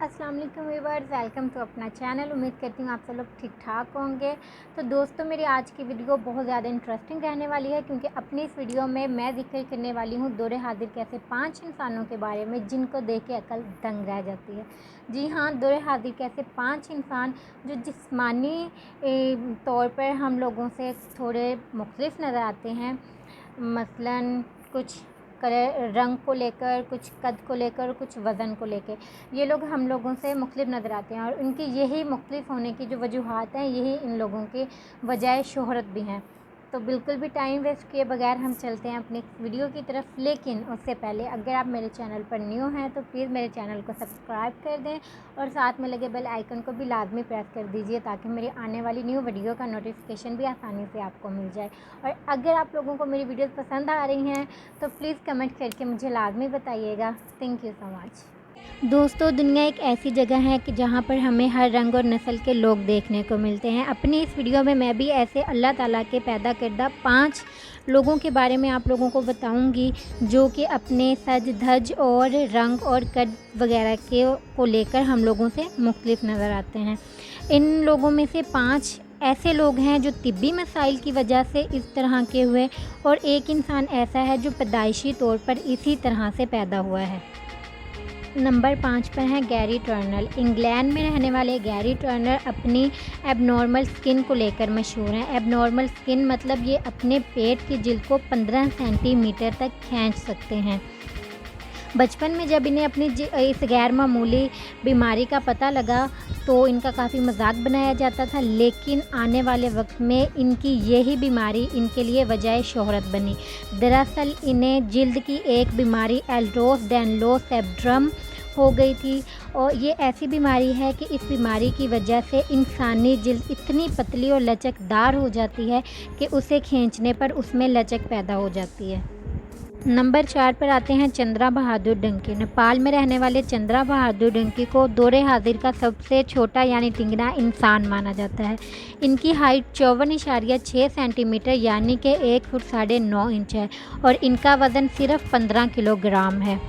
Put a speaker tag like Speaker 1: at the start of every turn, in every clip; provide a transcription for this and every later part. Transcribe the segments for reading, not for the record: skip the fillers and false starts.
Speaker 1: अस्सलाम वालेकुम viewers, welcome to अपना चैनल। उम्मीद करती हूँ आप सब लोग ठीक ठाक होंगे। तो दोस्तों, मेरी आज की वीडियो बहुत ज़्यादा इंटरेस्टिंग रहने वाली है, क्योंकि अपनी इस वीडियो में मैं जिक्र करने वाली हूँ दौरे हाजिर के ऐसे 5 इंसानों के बारे में जिनको देख के अकल दंग रह जाती है। जी हाँ, दौरे हाजिर के ऐसे 5 इंसान जो जिस्मानी तौर पर हम लोगों से थोड़े मुख्तलिफ नज़र आते हैं। मसलन कुछ कलर रंग को लेकर, कुछ कद को लेकर, कुछ वज़न को लेकर ये लोग हम लोगों से मुख्तलिफ नज़र आते हैं, और उनकी यही मुख्तलिफ होने की जो वजूहात हैं, यही इन लोगों की वजह शोहरत भी हैं। तो बिल्कुल भी टाइम वेस्ट किए बगैर हम चलते हैं अपनी वीडियो की तरफ। लेकिन उससे पहले अगर आप मेरे चैनल पर न्यू हैं तो प्लीज़ मेरे चैनल को सब्सक्राइब कर दें और साथ में लगे बेल आइकन को भी लाजमी प्रेस कर दीजिए, ताकि मेरी आने वाली न्यू वीडियो का नोटिफिकेशन भी आसानी से आपको मिल जाए। और अगर आप लोगों को मेरी वीडियोस पसंद आ रही हैं तो प्लीज़ कमेंट करके मुझे लाजमी बताइएगा। Thank you so much. दोस्तों, दुनिया एक ऐसी जगह है कि जहाँ पर हमें हर रंग और नस्ल के लोग देखने को मिलते हैं। अपनी इस वीडियो में मैं भी ऐसे अल्लाह ताला के पैदा करदा 5 लोगों के बारे में आप लोगों को बताऊंगी, जो कि अपने सज धज और रंग और कद वगैरह को लेकर हम लोगों से मुख्तलिफ नज़र आते हैं। इन लोगों में से 5 ऐसे लोग हैं जो तिब्बी मसाइल की वजह से इस तरह के हुए, और एक इंसान ऐसा है जो पैदाइशी तौर पर इसी तरह से पैदा हुआ है। नंबर 5 पर हैं गैरी टर्नर। इंग्लैंड में रहने वाले गैरी टर्नर अपनी एबनॉर्मल स्किन को लेकर मशहूर हैं। एबनॉर्मल स्किन मतलब ये अपने पेट की जिल्द को 15 सेंटीमीटर तक खींच सकते हैं। बचपन में जब इन्हें अपनी इस गैर मामूली बीमारी का पता लगा तो इनका काफ़ी मजाक बनाया जाता था, लेकिन आने वाले वक्त में इनकी यही बीमारी इनके लिए वजह शोहरत बनी। दरअसल इन्हें जिल्द की एक बीमारी एल्डोस डैनलोस सिंड्रोम हो गई थी, और ये ऐसी बीमारी है कि इस बीमारी की वजह से इंसानी जिल्द इतनी पतली और लचकदार हो जाती है कि उसे खींचने पर उसमें लचक पैदा हो जाती है। नंबर 4 पर आते हैं चंद्रा बहादुर डंकी। नेपाल में रहने वाले चंद्रा बहादुर डंकी को दौरे हाजिर का सबसे छोटा यानी टिंगना इंसान माना जाता है। इनकी हाइट 54.6 सेंटीमीटर यानी कि 1 फुट 9.5 इंच है, और इनका वज़न सिर्फ 15 किलोग्राम है।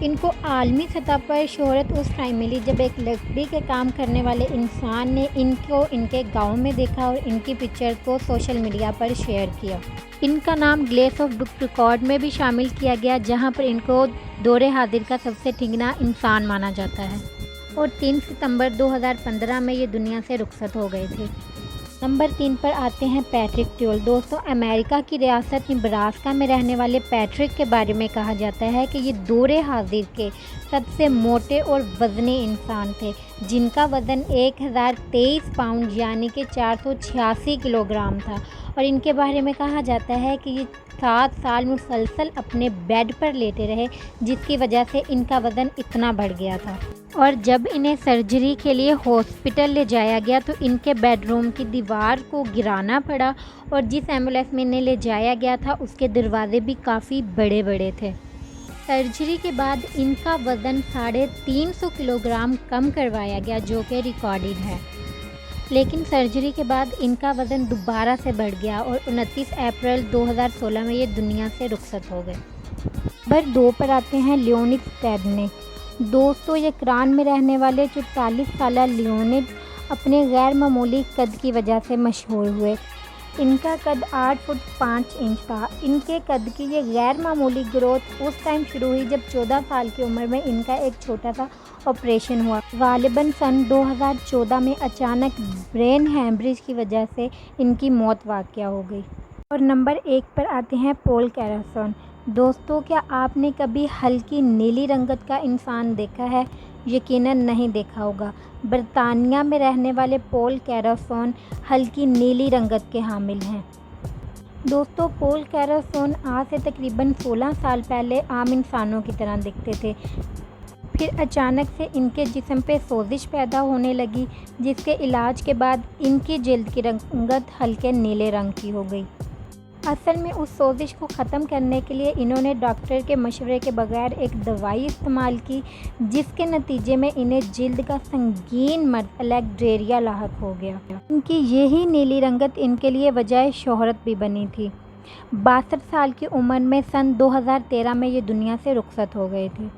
Speaker 1: इनको आलमी सतह पर शोहरत उस टाइम मिली जब एक लकड़ी के काम करने वाले इंसान ने इनको इनके गांव में देखा और इनकी पिक्चर को सोशल मीडिया पर शेयर किया। इनका नाम गिनेस बुक रिकॉर्ड में भी शामिल किया गया, जहां पर इनको दौरे हाजिर का सबसे ठिंगना इंसान माना जाता है, और 3 सितंबर 2015 में ये दुनिया से रुखसत हो गए थे। नंबर 3 पर आते हैं पैट्रिक ट्यूल। दोस्तों, अमेरिका की रियासत निब्रास्का में रहने वाले पैट्रिक के बारे में कहा जाता है कि ये दौरे हाजिर के सबसे मोटे और वज़नी इंसान थे, जिनका वज़न 1023 पाउंड यानी कि 486 किलोग्राम था, और इनके बारे में कहा जाता है कि ये 7 साल मुसलसल अपने बेड पर लेटे रहे, जिसकी वजह से इनका वज़न इतना बढ़ गया था। और जब इन्हें सर्जरी के लिए हॉस्पिटल ले जाया गया तो इनके बेडरूम की दीवार को गिराना पड़ा, और जिस एम्बुलेंस में इन्हें ले जाया गया था उसके दरवाजे भी काफ़ी बड़े बड़े थे। सर्जरी के बाद इनका वज़न 350 किलोग्राम कम करवाया गया, जो कि रिकॉर्डेड है। लेकिन सर्जरी के बाद इनका वज़न दोबारा से बढ़ गया, और 29 अप्रैल 2016 में ये दुनिया से रुखसत हो गए। नंबर 2 पर आते हैं लियोनिड स्टेडनिक। दोस्तों, ये ईरान में रहने वाले 44 साल लियोनिड अपने गैर मामूली कद की वजह से मशहूर हुए। इनका कद 8 फुट 5 इंच था। इनके कद की ये गैर मामूली ग्रोथ उस टाइम शुरू हुई जब 14 साल की उम्र में इनका एक छोटा सा ऑपरेशन हुआ। गालिबन सन 2014 में अचानक ब्रेन हैमरेज की वजह से इनकी मौत वाक़या हो गई। और नंबर 1 पर आते हैं पॉल कैरासन। दोस्तों, क्या आपने कभी हल्की नीली रंगत का इंसान देखा है? यकीनन नहीं देखा होगा। बरतानिया में रहने वाले पॉल कैरासन हल्की नीली रंगत के हामिल हैं। दोस्तों, पॉल कैरासन आज से तकरीबन 16 साल पहले आम इंसानों की तरह दिखते थे। फिर अचानक से इनके जिस्म पे सोजिश पैदा होने लगी, जिसके इलाज के बाद इनकी जिल्द की रंगत हल्के नीले रंग की हो गई। असल में उस सोजिश को ख़त्म करने के लिए इन्होंने डॉक्टर के मशवरे के बगैर एक दवाई इस्तेमाल की, जिसके नतीजे में इन्हें जिल्द का संगीन मर्ज़ एलेक्जेरिया लाहक हो गया। इनकी यही नीली रंगत इनके लिए वजह शोहरत भी बनी थी। 62 साल की उम्र में सन 2013 में ये दुनिया से रुखसत हो गए थे।